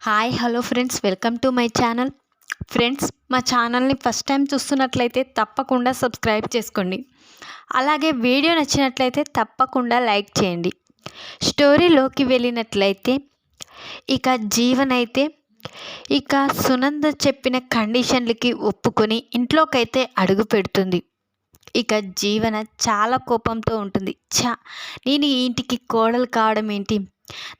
Hi hello friends, welcome to my channel. Friends, మా ఛానల్ని first time చూస్తున్నట్లయితే తప్పకుండా సబ్స్క్రైబ్ చేసుకోండి. అలాగే వీడియో నచ్చినట్లయితే తప్పకుండా లైక్ చేయండి. స్టోరీలోకి వెళ్ళినట్లయితే ఇక జీవనైతే సునంద చెప్పిన కండిషన్లకి ఒప్పుకొని ఇంట్లోకైతే అడుగు పెడుతుంది. ఇక జీవన చాలా కోపంతో ఉంటుంది. నేను ఈ ఇంటికి కోడలు కావడం ఏంటి?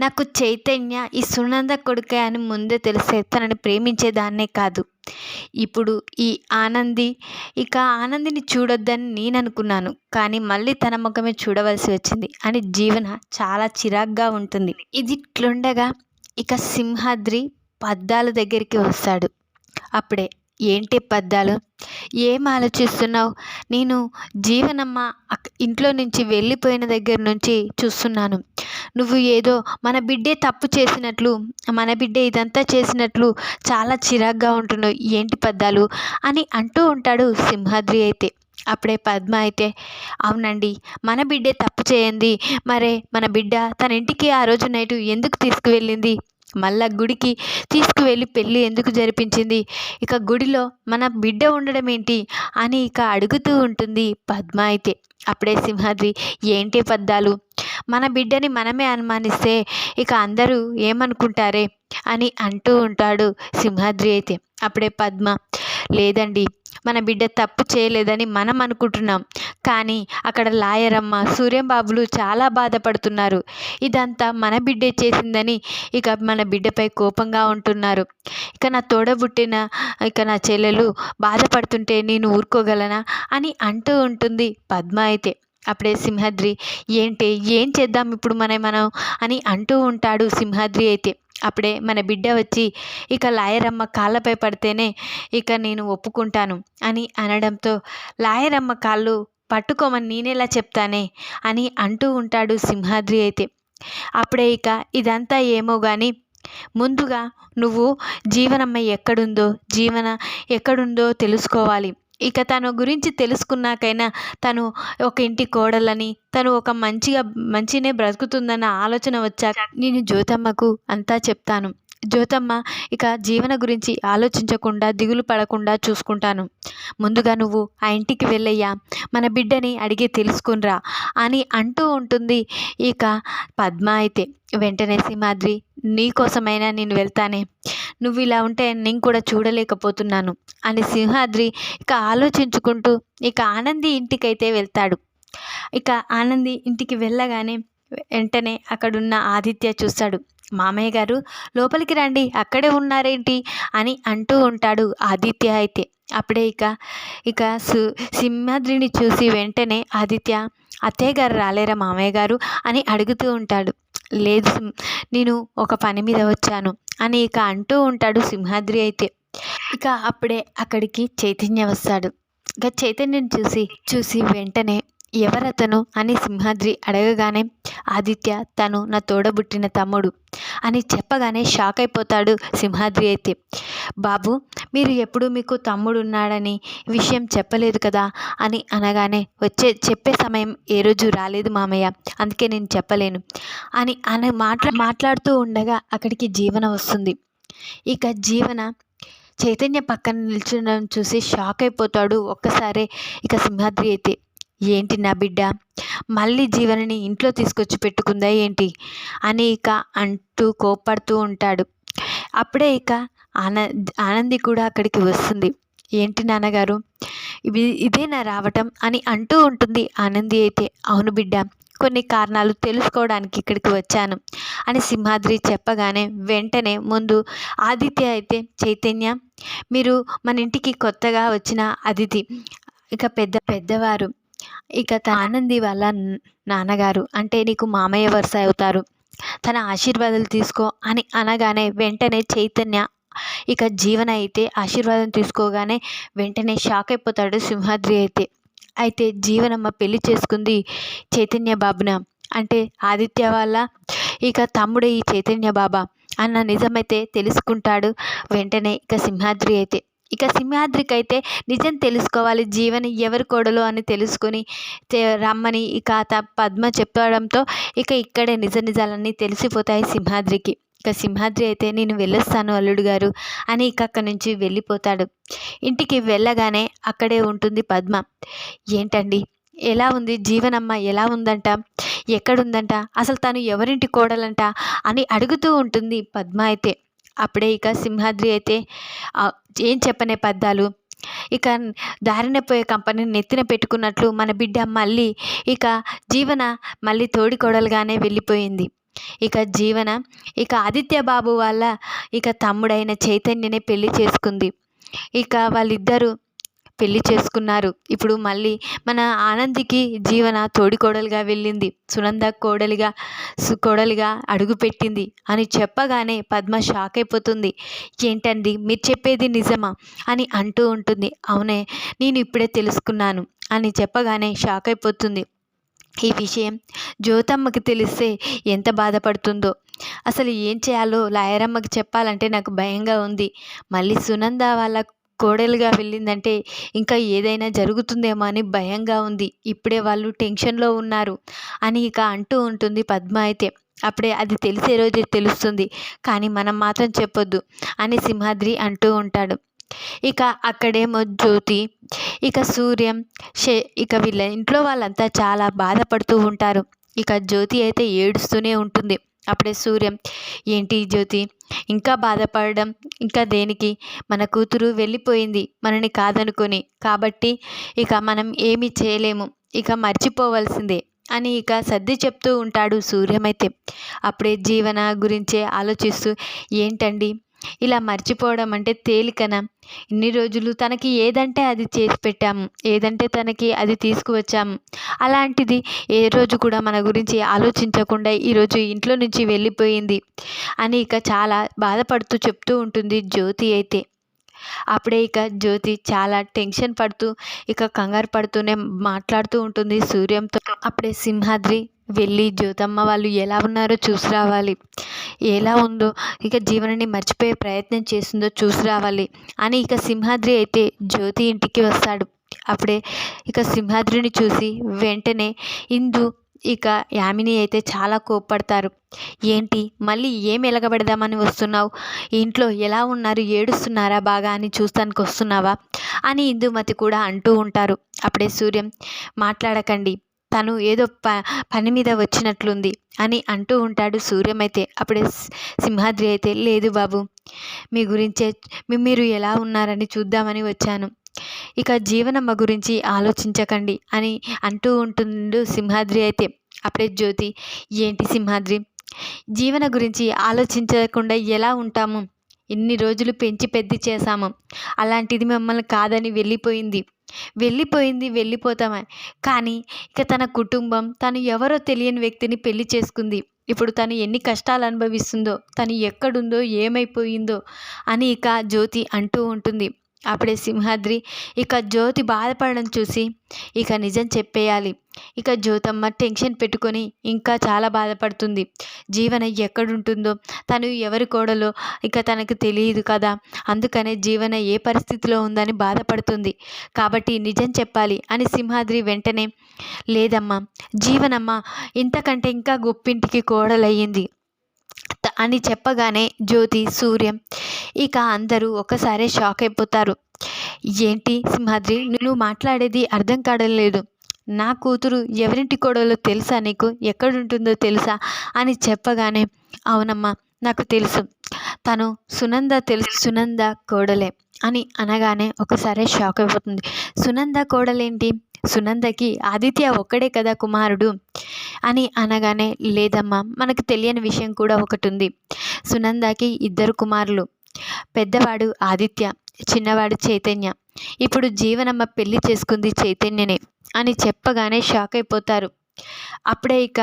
నాకు చైతన్య ఈ సునంద కొడుకే అని ముందే తెలిసే తనని ప్రేమించేదాన్నే కాదు. ఇప్పుడు ఈ ఆనందిని చూడొద్దని నేను అనుకున్నాను, కానీ మళ్ళీ తన ముఖమే చూడవలసి వచ్చింది అని జీవన చాలా చిరాగ్గా ఉంటుంది. ఇది ఇట్లుండగా ఇక సింహాద్రి పద్దాల దగ్గరికి వస్తాడు. అప్పుడే, ఏంటి పద్దాలు, ఏం ఆలోచిస్తున్నావు? నేను జీవనమ్మ ఇంట్లో నుంచి వెళ్ళిపోయిన దగ్గర నుంచి చూస్తున్నాను. నువ్వు ఏదో మన బిడ్డే తప్పు చేసినట్లు, మన బిడ్డే ఇదంతా చేసినట్లు చాలా చిరాగ్గా ఉంటున్నావు. ఏంటి పద్దాలు అని అంటూ ఉంటాడు సింహాద్రి అయితే. అప్పుడే పద్మ అయితే, అవునండి, మన బిడ్డే తప్పు చేయండి, మరే మన బిడ్డ తన ఇంటికి ఆ రోజు నైటు ఎందుకు తీసుకువెళ్ళింది? మళ్ళా గుడికి తీసుకువెళ్ళి పెళ్ళి ఎందుకు జరిపించింది? ఇక గుడిలో మన బిడ్డ ఉండడం ఏంటి అని ఇక అడుగుతూ ఉంటుంది పద్మ అయితే. అప్పుడే సింహాద్రి, ఏంటి పద్దాలు, మన బిడ్డని మనమే అనుమానిస్తే ఇక అందరూ ఏమనుకుంటారే అని అంటూ ఉంటాడు సింహాద్రి అయితే. అప్పుడే పద్మ, లేదండి, మన బిడ్డ తప్పు చేయలేదని మనం అనుకుంటున్నాం, కానీ అక్కడ లాయరమ్మ సూర్యంబాబులు చాలా బాధపడుతున్నారు. ఇదంతా మన బిడ్డే చేసిందని ఇక మన బిడ్డపై కోపంగా ఉంటున్నారు. ఇక నా తోడబుట్టిన నా చెల్లెలు బాధపడుతుంటే నేను ఊరుకోగలనా అని అంటూ ఉంటుంది పద్మ అయితే. అప్పుడే సింహాద్రి, ఏం చేద్దాం ఇప్పుడు మనం అని అంటూ ఉంటాడు సింహాద్రి అయితే. అప్పుడే మన బిడ్డ వచ్చి ఇక లాయరమ్మ కాళ్ళపై పడితేనే ఇక నేను ఒప్పుకుంటాను అని అనడంతో, లాయరమ్మ కాళ్ళు పట్టుకోమని నేనెలా చెప్తానే అని అంటూ ఉంటాడు సింహాద్రి అయితే. అప్పుడే ఇక ఇదంతా ఏమో కానీ ముందుగా నువ్వు జీవన ఎక్కడుందో తెలుసుకోవాలి. ఇక తన గురించి తెలుసుకున్నాకైనా తను ఒక ఇంటి కోడలని, తను ఒక మంచినే బ్రతుకుతుందన్న ఆలోచన వచ్చాక నేను జ్యోతమ్మకు అంతా చెప్తాను. జ్యోతమ్మ ఇక జీవన గురించి ఆలోచించకుండా దిగులు పడకుండా చూసుకుంటాను. ముందుగా నువ్వు ఆ ఇంటికి వెళ్ళయ్యా, మన బిడ్డని అడిగి తెలుసుకునిరా అని అంటూ ఉంటుంది ఇక పద్మ అయితే. వెంటనే సింహాద్రి, నీకోసమైనా నేను వెళ్తానే, నువ్వు ఇలా ఉంటే నేను కూడా చూడలేకపోతున్నాను అని సింహాద్రి ఇక ఆలోచించుకుంటూ ఇక ఆనంది ఇంటికైతే వెళ్తాడు. ఇక ఆనంది ఇంటికి వెళ్ళగానే వెంటనే అక్కడున్న ఆదిత్య చూస్తాడు. మామయ్య గారు, లోపలికి రండి, అక్కడే ఉన్నారేంటి అని అంటూ ఉంటాడు ఆదిత్య అయితే. అప్పుడే ఇక సింహాద్రిని చూసి వెంటనే ఆదిత్య, అత్తయ్య గారు రాలేరా మామయ్య గారు అని అడుగుతూ ఉంటాడు. లేదు, నేను ఒక పని మీద వచ్చాను అని ఇక అంటూ ఉంటాడు సింహాద్రి అయితే. ఇక అప్పుడే అక్కడికి చైతన్య వస్తాడు. ఇక చైతన్యని చూసి వెంటనే, ఎవరతను అని సింహాద్రి అడగగానే, ఆదిత్య, తను నా తోడబుట్టిన తమ్ముడు అని చెప్పగానే షాక్ అయిపోతాడు సింహాద్రి అయితే. బాబు, మీరు ఎప్పుడు మీకు తమ్ముడు ఉన్నాడని విషయం చెప్పలేదు కదా అని అనగానే, చెప్పే సమయం ఏ రోజు రాలేదు మామయ్య, అందుకే నేను చెప్పలేను అని మాట్లాడుతూ ఉండగా అక్కడికి జీవన వస్తుంది. ఇక జీవన చైతన్య పక్కన నిల్చుండడం చూసి షాక్ అయిపోతాడు ఒక్కసారే ఇక సింహాద్రి అయితే. ఏంటి, నా బిడ్డ మళ్ళీ జీవనని ఇంట్లో తీసుకొచ్చి పెట్టుకుందా ఏంటి అని ఇక అంటూ కోప్పడుతూ ఉంటాడు. అప్పుడే ఇక ఆనంది కూడా అక్కడికి వస్తుంది. ఏంటి నాన్నగారు, ఇదేనా రావటం అని అంటూ ఉంటుంది ఆనంది అయితే. అవును బిడ్డ, కొన్ని కారణాలు తెలుసుకోవడానికి ఇక్కడికి వచ్చాను అని సింహాద్రి చెప్పగానే వెంటనే ముందు ఆదిత్య అయితే, చైతన్య, మీరు మన ఇంటికి కొత్తగా వచ్చిన అతిథి, ఇక పెద్దవారు, ఇక ఆనంది వాళ్ళ నాన్నగారు, అంటే నీకు మామయ్య వరుస అవుతారు, తన ఆశీర్వాదాలు తీసుకో అని అనగానే వెంటనే చైతన్య ఇక జీవన అయితే ఆశీర్వాదం తీసుకోగానే వెంటనే షాక్ అయిపోతాడు సింహాద్రి అయితే జీవనమ్మ పెళ్లి చేసుకుంది చైతన్య బాబున, అంటే ఆదిత్య వాళ్ళ ఇక తమ్ముడే ఈ చైతన్య బాబా అన్న నిజమైతే తెలుసుకుంటాడు వెంటనే ఇక సింహాద్రి అయితే. ఇక సింహాద్రికి అయితే నిజం తెలుసుకోవాలి, జీవని ఎవరి కోడలు అని తెలుసుకొని రమ్మని ఇక పద్మ చెప్పడంతో ఇక్కడే నిజాలన్నీ తెలిసిపోతాయి సింహాద్రికి. ఇక సింహాద్రి అయితే నేను వెళ్ళొస్తాను అల్లుడు గారు అని ఇక అక్కడి నుంచి వెళ్ళిపోతాడు. ఇంటికి వెళ్ళగానే అక్కడే ఉంటుంది పద్మ. ఏంటండి ఎలా ఉంది జీవనమ్మ, ఎలా ఉందంట, ఎక్కడుందంట, అసలు తను ఎవరింటి కోడలంట అని అడుగుతూ ఉంటుంది పద్మ అయితే. అప్పుడే ఇక సింహాద్రి అయితే ఏం చెప్పనే పద్దాలు, ఇక దారిన పోయే కంపెనీని నెత్తిన పెట్టుకున్నట్లు మన బిడ్డ మళ్ళీ ఇక జీవన మళ్ళీ తోడికోడలుగానే వెళ్ళిపోయింది. ఇక జీవన ఇక ఆదిత్య బాబు వాళ్ళ ఇక తమ్ముడైన చైతన్యనే పెళ్లి చేసుకుంది. ఇక వాళ్ళిద్దరూ పెళ్లి చేసుకున్నారు. ఇప్పుడు మళ్ళీ మన ఆనందికి జీవన తోడికోడలుగా వెళ్ళింది, సునంద కోడలిగా అడుగుపెట్టింది అని చెప్పగానే పద్మ షాక్ అయిపోతుంది. ఏంటండి మీరు చెప్పేది నిజమా అని అంటూ ఉంటుంది. అవునే, నేను ఇప్పుడే తెలుసుకున్నాను అని చెప్పగానే షాక్ అయిపోతుంది. ఈ విషయం జ్యోతమ్మకి తెలిస్తే ఎంత బాధపడుతుందో, అసలు ఏం చేయాలో లాయరమ్మకి చెప్పాలంటే నాకు భయంగా ఉంది. మళ్ళీ సునంద వాళ్ళ కోడలుగా వెళ్ళిందంటే ఇంకా ఏదైనా జరుగుతుందేమో అని భయంగా ఉంది. ఇప్పుడే వాళ్ళు టెన్షన్లో ఉన్నారు అని ఇక అంటూ ఉంటుంది పద్మ అయితే. అప్పుడే అది తెలిసే రోజే తెలుస్తుంది, కానీ మనం మాత్రం చెప్పొద్దు అని సింహాద్రి అంటూ ఉంటాడు. ఇక అక్కడేమో జ్యోతి, ఇక సూర్యం, ఇక వీళ్ళ ఇంట్లో వాళ్ళంతా చాలా బాధపడుతూ ఉంటారు. ఇక జ్యోతి అయితే ఏడుస్తూనే ఉంటుంది. అప్పుడే సూర్యం, ఏంటి జ్యోతి ఇంకా బాధపడడం, ఇంకా దేనికి, మన కూతురు వెళ్ళిపోయింది మనని కాదనుకొని, కాబట్టి ఇక మనం ఏమీ చేయలేము, ఇక మర్చిపోవలసిందే అని ఇక సర్ది చెప్తూ ఉంటాడు సూర్యం అయితే. అప్పుడే జీవన గురించే ఆలోచిస్తూ, ఏంటండి ఇలా మర్చిపోవడం అంటే తేలికనా, ఇన్ని రోజులు తనకి ఏదంటే అది చేసి పెట్టాము, ఏదంటే తనకి అది తీసుకువచ్చాము, అలాంటిది ఏ రోజు కూడా మన గురించి ఆలోచించకుండా ఈరోజు ఇంట్లో నుంచి వెళ్ళిపోయింది అని ఇక చాలా బాధపడుతూ చెప్తూ ఉంటుంది జ్యోతి అయితే. అప్పుడే ఇక జ్యోతి చాలా టెన్షన్ పడుతూ ఇక కంగారు పడుతూనే మాట్లాడుతూ ఉంటుంది సూర్యంతో. అప్పుడే సింహాద్రి వెళ్ళి జ్యోతమ్మ వాళ్ళు ఎలా ఉన్నారో చూసి రావాలి, ఎలా ఉందో ఇక జీవనని మర్చిపోయే ప్రయత్నం చేస్తుందో చూసి రావాలి అని ఇక సింహాద్రి అయితే జ్యోతి ఇంటికి వస్తాడు. అప్పుడే ఇక సింహాద్రిని చూసి వెంటనే ఇందు ఇక యామిని అయితే చాలా కోప్పడతారు. ఏంటి మళ్ళీ ఏం ఎలగబెడదామని వస్తున్నావు, ఇంట్లో ఎలా ఉన్నారు, ఏడుస్తున్నారా బాగా అని చూస్తానికి వస్తున్నావా అని ఇందుమతి కూడా అంటూ ఉంటారు. అప్పుడే సూర్యం, మాట్లాడకండి, తను ఏదో పని మీద వచ్చినట్లుంది అని అంటూ ఉంటాడు సూర్యం అయితే. అప్పుడే సింహాద్రి అయితే, లేదు బాబు, మీ గురించే, మీరు ఎలా ఉన్నారని చూద్దామని వచ్చాను, ఇక జీవనమ్మ గురించి ఆలోచించకండి అని అంటూ ఉంటుండు సింహాద్రి అయితే. అప్పుడే జ్యోతి, ఏంటి సింహాద్రి, జీవన గురించి ఆలోచించకుండా ఎలా ఉంటాము, ఇన్ని రోజులు పెంచి పెద్ద చేశాము, అలాంటిది మిమ్మల్ని కాదని వెళ్ళిపోతామా, కానీ ఇక తన కుటుంబం, తను ఎవరో తెలియని వ్యక్తిని పెళ్లి చేసుకుంది, ఇప్పుడు తను ఎన్ని కష్టాలు అనుభవిస్తుందో, తను ఎక్కడుందో ఏమైపోయిందో అని ఇక జ్యోతి అంటూ ఉంటుంది. అప్పుడే సింహాద్రి ఇక జ్యోతి బాధపడడం చూసి ఇక నిజం చెప్పేయాలి, ఇక జ్యోతమ్మ టెన్షన్ పెట్టుకొని ఇంకా చాలా బాధపడుతుంది, జీవన ఎక్కడుంటుందో, తను ఎవరి కోడలో ఇక తనకు తెలియదు కదా, అందుకనే జీవన ఏ పరిస్థితిలో ఉందని బాధపడుతుంది, కాబట్టి నిజం చెప్పాలి అని సింహాద్రి వెంటనే, లేదమ్మా, జీవనమ్మ ఇంతకంటే ఇంకా గొప్పింటికి కోడలయ్యింది అని చెప్పగానే జ్యోతి, సూర్యం ఇక అందరూ ఒకసారి షాక్ అయిపోతారు. ఏంటి సింహాద్రి, నువ్వు మాట్లాడేది అర్థం కావడం, నా కూతురు ఎవరింటి కోడలో తెలుసా, నీకు ఎక్కడుంటుందో తెలుసా అని చెప్పగానే, అవునమ్మా నాకు తెలుసు, తను సునంద కోడలే అని అనగానే ఒకసారి షాక్ అయిపోతుంది. సునంద కోడలేంటి, సునందకి ఆదిత్య ఒక్కడే కదా కుమారుడు అని అనగానే, లేదమ్మా, మనకు తెలియని విషయం కూడా ఒకటి ఉంది, సునందకి 2 కుమారులు, పెద్దవాడు ఆదిత్య, చిన్నవాడు చైతన్య, ఇప్పుడు జీవనమ్మ పెళ్లి చేసుకుంది చైతన్యనే అని చెప్పగానే షాక్ అయిపోతారు. అప్పుడే ఇక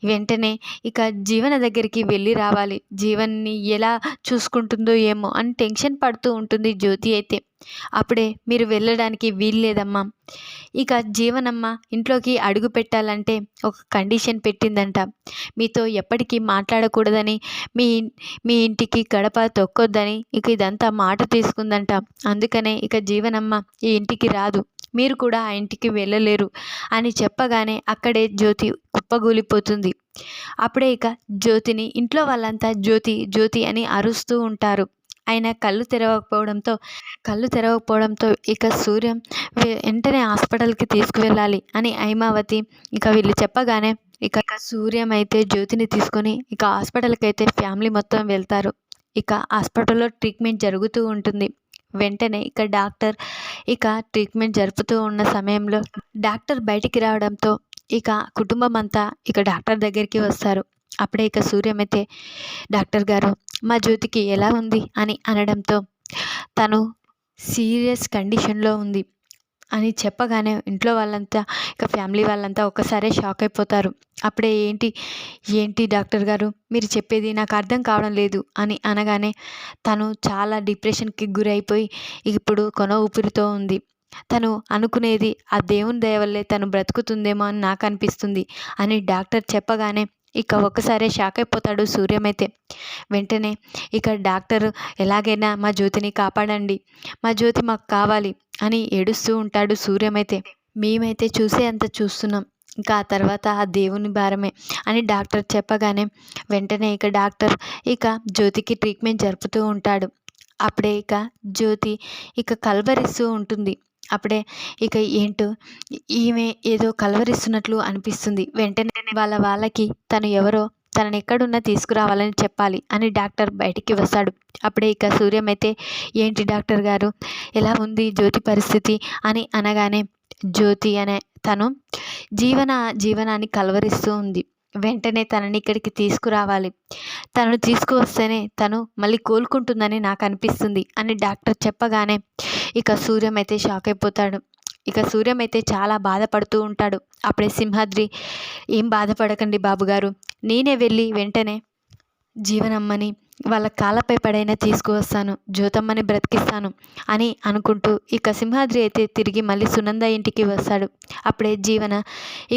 వెంటనే ఇక జీవన దగ్గరికి వెళ్ళి రావాలి, జీవన్ని ఎలా చూసుకుంటుందో ఏమో అని టెన్షన్ పడుతూ ఉంటుంది జ్యోతి అయితే. అప్పుడే, మీరు వెళ్ళడానికి వీల్లేదమ్మా, ఇక జీవనమ్మ ఇంట్లోకి అడుగు పెట్టాలంటే ఒక కండిషన్ పెట్టిందంట, మీతో ఎప్పటికీ మాట్లాడకూడదని, మీ ఇంటికి గడప తొక్కొద్దని ఇక ఇదంతా మాట తీసుకుందంట, అందుకనే ఇక జీవనమ్మ ఈ ఇంటికి రాదు, మీరు కూడా ఆ ఇంటికి వెళ్ళలేరు అని చెప్పగానే అక్కడే జ్యోతి కుప్పగూలిపోతుంది. అప్పుడే ఇక జ్యోతిని ఇంట్లో వాళ్ళంతా జ్యోతి జ్యోతి అని అరుస్తూ ఉంటారు. ఆయన కళ్ళు తెరవకపోవడంతో ఇక సూర్యం వెంటనే హాస్పిటల్కి తీసుకువెళ్ళాలి అని హైమావతి ఇక వీళ్ళు చెప్పగానే ఇక సూర్యం అయితే జ్యోతిని తీసుకొని ఇక హాస్పిటల్కి అయితే ఫ్యామిలీ మొత్తం వెళ్తారు. ఇక హాస్పిటల్లో ట్రీట్మెంట్ జరుగుతూ ఉంటుంది. వెంటనే ఇక డాక్టర్ ఇక ట్రీట్మెంట్ జరుపుతూ ఉన్న సమయంలో డాక్టర్ బయటికి రావడంతో ఇక కుటుంబం అంతా ఇక డాక్టర్ దగ్గరికి వస్తారు. అప్పుడే ఇక సూర్యం అయితే డాక్టర్ గారు మా జ్యోతికి ఎలా ఉంది అని అనడంతో తను సీరియస్ కండిషన్లో ఉంది అని చెప్పగానే ఇంట్లో వాళ్ళంతా ఇక ఫ్యామిలీ వాళ్ళంతా ఒక్కసారే షాక్ అయిపోతారు. అప్పుడే ఏంటి ఏంటి డాక్టర్ గారు మీరు చెప్పేది నాకు అర్థం కావడం లేదు అని అనగానే తను చాలా డిప్రెషన్కి గురైపోయి ఇప్పుడు కొన ఊపిరితో ఉంది. తను అనుకునేది ఆ దేవుని దయ వల్లే తను బ్రతుకుతుందేమో అని నాకు అనిపిస్తుంది అని డాక్టర్ చెప్పగానే ఇక ఒక్కసారే షాక్ అయిపోతాడు సూర్యమైతే. వెంటనే ఇక డాక్టర్ ఎలాగైనా మా జ్యోతిని కాపాడండి, మా జ్యోతి మాకు కావాలి అని ఏడుస్తూ ఉంటాడు సూర్యమైతే. మేమైతే చూసే అంత చూస్తున్నాం, ఇంకా ఆ తర్వాత ఆ దేవుని భారమే అని డాక్టర్ చెప్పగానే వెంటనే ఇక డాక్టర్ ఇక జ్యోతికి ట్రీట్మెంట్ జరుపుతూ ఉంటాడు. అప్పుడే ఇక జ్యోతి ఇక కలవరిస్తూ ఉంటుంది. అప్పుడే ఇక ఏంటో ఈమె ఏదో కలవరిస్తున్నట్లు అనిపిస్తుంది. వెంటనే వాళ్ళకి తను ఎవరో తనని ఎక్కడున్నా తీసుకురావాలని చెప్పాలి అని డాక్టర్ బయటికి వస్తాడు. అప్పుడే ఇక సూర్యం అయితే ఏంటి డాక్టర్ గారు ఎలా ఉంది జ్యోతి పరిస్థితి అని అనగానే జ్యోతి అనే తను జీవనాన్ని కలవరిస్తూ ఉంది. వెంటనే తనని ఇక్కడికి తీసుకురావాలి, తనను తీసుకువస్తేనే తను మళ్ళీ కోలుకుంటుందని నాకు అనిపిస్తుంది అని డాక్టర్ చెప్పగానే ఇక సూర్యం అయితే షాక్ అయిపోతాడు. ఇక సూర్యం అయితే చాలా బాధపడుతూ ఉంటాడు. అప్పుడే సింహాద్రి ఏం బాధపడకండి బాబుగారు, నేనే వెళ్ళి వెంటనే జీవనమ్మని వాళ్ళ కాళ్ళపై పడైనా తీసుకువస్తాను, జ్యోతమ్మని బ్రతికిస్తాను అని అనుకుంటూ ఇక సింహాద్రి అయితే తిరిగి మళ్ళీ సునంద ఇంటికి వస్తాడు. అప్పుడే జీవన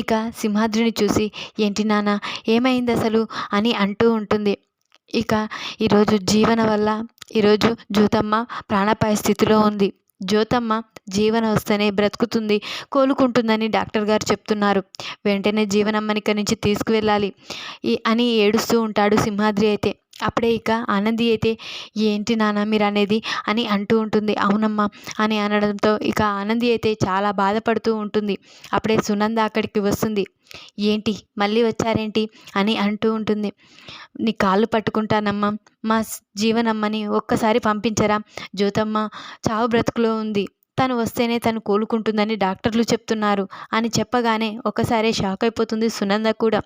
ఇక సింహాద్రిని చూసి ఏంటి నాన్న ఏమైంది అసలు అని అంటూ ఉంటుంది. ఇక ఈరోజు జీవన వల్ల ఈరోజు జ్యోతమ్మ ప్రాణాపాయ స్థితిలో ఉంది, జ్యోతమ్మ జీవన వస్తేనే బ్రతుకుతుంది, కోలుకుంటుందని డాక్టర్ గారు చెప్తున్నారు, వెంటనే జీవనమ్మని ఇక్కడి నుంచి తీసుకువెళ్ళాలి అని ఏడుస్తూ ఉంటాడు సింహాద్రి అయితే. అప్పుడే ఇక ఆనంది అయితే ఏంటి నాన్న మీరు అనేది అని అంటూ ఉంటుంది. అవునమ్మా అని అనడంతో ఇక ఆనంది అయితే చాలా బాధపడుతూ ఉంటుంది. అప్పుడే సునంద అక్కడికి వస్తుంది. ఏంటి మళ్ళీ వచ్చారేంటి అని అంటూ ఉంటుంది. నీ కాళ్ళు పట్టుకుంటానమ్మా, మా జీవనమ్మని ఒక్కసారి పంపించరా, జ్యోతమ్మ చావు బ్రతుకులో ఉంది, తను వస్తేనే తను కోలుకుంటుందని డాక్టర్లు చెప్తున్నారు అని చెప్పగానే ఒక్కసారే షాక్ అయిపోతుంది సునంద కూడా.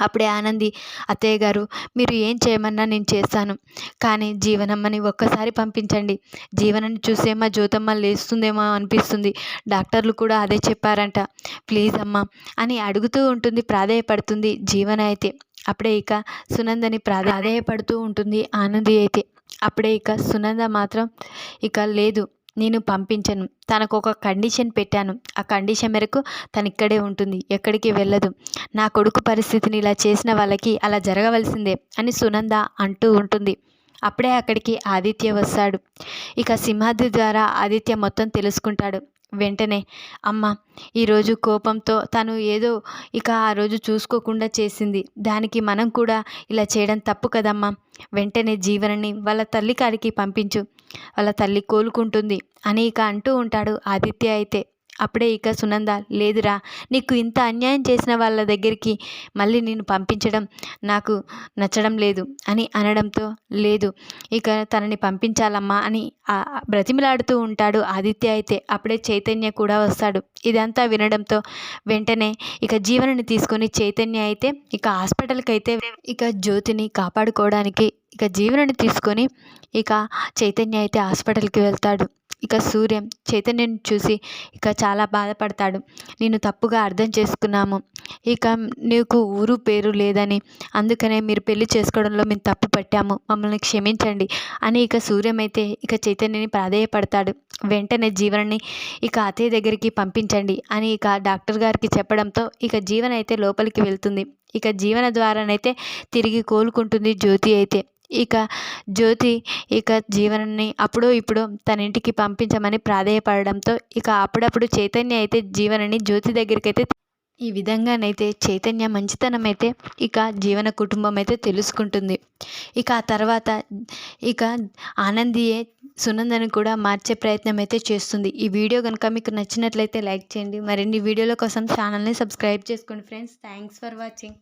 అప్పుడే ఆనంది అత్తయ్య గారు మీరు ఏం చేయమన్నా నేను చేస్తాను, కానీ జీవనమ్మని ఒక్కసారి పంపించండి, జీవనని చూసే మా జ్యోతమ్మ లేస్తుందేమో అనిపిస్తుంది, డాక్టర్లు కూడా అదే చెప్పారంట, ప్లీజ్ అమ్మా అని అడుగుతూ ఉంటుంది, ప్రాధేయపడుతుంది జీవన అయితే. అప్పుడే ఇక సునందని ప్రాధేయపడుతూ ఉంటుంది ఆనంది అయితే. అప్పుడే ఇక సునంద మాత్రం ఇక లేదు నేను పంపించను, తనకు ఒక కండిషన్ పెట్టాను, ఆ కండిషన్ మేరకు తను ఇక్కడే ఉంటుంది, ఎక్కడికి వెళ్ళదు, నా కొడుకు పరిస్థితిని ఇలా చేసిన వాళ్ళకి అలా జరగవలసిందే అని సునంద అంటూ ఉంటుంది. అప్పుడే అక్కడికి ఆదిత్య వస్తాడు. ఇక సింహాద్రి ద్వారా ఆదిత్య మొత్తం తెలుసుకుంటాడు. వెంటనే అమ్మ ఈరోజు కోపంతో తను ఏదో ఇక ఆ రోజు చూసుకోకుండా చేసింది, దానికి మనం కూడా ఇలా చేయడం తప్పు కదమ్మా, వెంటనే జీవనని వాళ్ళ తల్లి కాడికి పంపించు, వాళ్ళ తల్లి కోలుకుంటుంది అని ఇక అంటూ ఉంటాడు ఆదిత్య అయితే. అప్పుడే ఇక సునంద లేదురా, నీకు ఇంత అన్యాయం చేసిన వాళ్ళ దగ్గరికి మళ్ళీ నేను పంపించడం నాకు నచ్చడం లేదు అని అనడంతో లేదు ఇక తనని పంపించాలమ్మా అని బ్రతిమిలాడుతూ ఉంటాడు ఆదిత్య అయితే. అప్పుడే చైతన్య కూడా వస్తాడు. ఇదంతా వినడంతో వెంటనే ఇక జీవనని తీసుకొని చైతన్య అయితే ఇక హాస్పిటల్కి అయితే ఇక జ్యోతిని కాపాడుకోవడానికి ఇక జీవనని తీసుకొని ఇక చైతన్య అయితే హాస్పిటల్కి వెళ్తాడు. ఇక సూర్యం చైతన్యని చూసి ఇక చాలా బాధపడతాడు. నేను తప్పుగా అర్థం చేసుకున్నాము, ఇక నీకు ఊరు పేరు లేదని, అందుకనే మీరు పెళ్లి చేసుకోవడంలో మేము తప్పు పట్టాము, మమ్మల్ని క్షమించండి అని ఇక సూర్యం అయితే ఇక చైతన్యని ప్రాధేయపడతాడు. వెంటనే జీవనని ఇక అతయ్య దగ్గరికి పంపించండి అని ఇక డాక్టర్ గారికి చెప్పడంతో ఇక జీవన అయితే లోపలికి వెళ్తుంది. ఇక జీవన ద్వారానైతే తిరిగి కోలుకుంటుంది జ్యోతి అయితే. ఇక జ్యోతి ఇక జీవనాన్ని అప్పుడో ఇప్పుడో తన ఇంటికి పంపించమని ప్రాధేయపడడంతో ఇక అప్పుడప్పుడు చైతన్య అయితే జీవనని జ్యోతి దగ్గరికి అయితే ఈ విధంగానైతే చైతన్య మంచితనం అయితే ఇక జీవన కుటుంబం అయితే తెలుసుకుంటుంది. ఇక ఆ తర్వాత ఇక ఆనందియే సునందని కూడా మార్చే ప్రయత్నం అయితే చేస్తుంది. ఈ వీడియో కనుక మీకు నచ్చినట్లయితే లైక్ చేయండి. మరిన్ని వీడియోల కోసం ఛానల్ని సబ్స్క్రైబ్ చేసుకోండి ఫ్రెండ్స్. Thanks for watching.